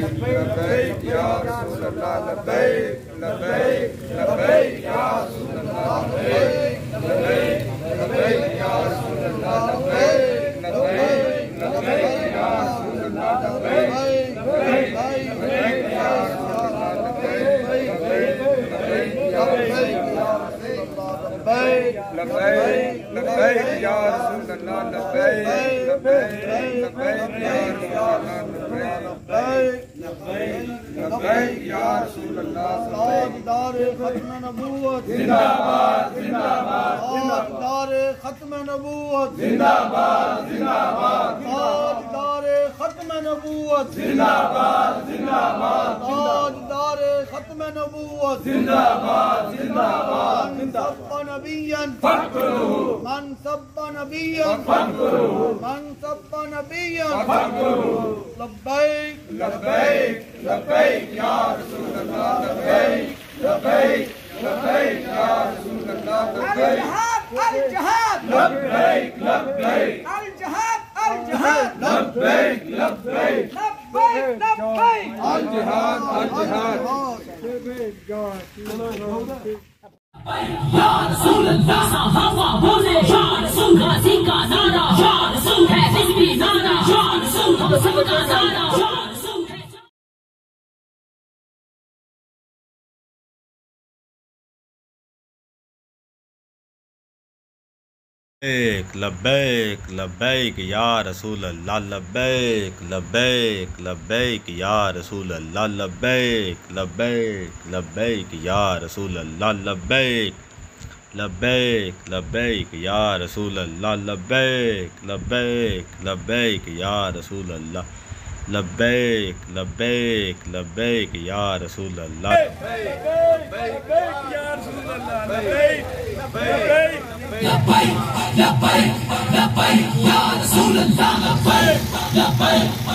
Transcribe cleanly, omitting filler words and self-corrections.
लब्बैक या रसूल अल्लाह लब्बैक लब्बैक लब्बैक या रसूल अल्लाह लब्बैक लब्बैक लब्बैक या रसूल अल्लाह लब्बैक लब्बैक लब्बैक या रसूल अल्लाह लब्बैक लब्बैक लब्बैक या रसूल अल्लाह लब्बैक लब्बैक लब्बैक या रसूल अल्लाह लब्बैक लब्बैक लब्बैक या रसूल अल्लाह लब्बैक लब्बैक या रसूल अल्लाह ताजदारे खत्म नबूवत जिंदाबाद जिंदाबाद ताजदारे खत्म नबूवत जिंदाबाद जिंदाबाद ताजदारे खत्म नबूवत जिंदाबाद जिंदाबाद ताजदारे खत्म नबूवत जिंदाबाद जिंदाबाद सब्बा नबिय्यन फकरुहु मन सब्बा नबिय्यन फकरुहु मन सब्बा नबिय्यन फकरुहु लब्बैक लब्बैक लब्बैक या रसूल अल्लाह लब्बैक लब्बैक लब्बैक या रसूल अल्लाह लब्बैक अल जहाद लब्बैक लब्बैक अल जहाद लब्बैक लब्बैक लब्बैक लब्बैक अल जहाद या रसूल अल्लाह हवा बोले या रसूल गाजी का नारा या रसूल है हिज़्बी नारा या रसूल हम सबका नारा या रसूल है लब्बैक लब्बैक या रसूल अल्लाह लब्बैक लब्बैक लब्बैक या रसूल अल्लाह लब्बैक लब्बैक लब्बैक या रसूल अल्लाह लब्बैक लब्बैक लब्बैक या रसूल अल्लाह लब्बैक लब्बैक लब्बैक या रसूल अल्लाह लब्बैक लब्बैक लब्बैक या रसूल अल्लाह लब्बैक लब्बैक लब्बैक या रसूल अल्लाह लब्बैक लब्बैक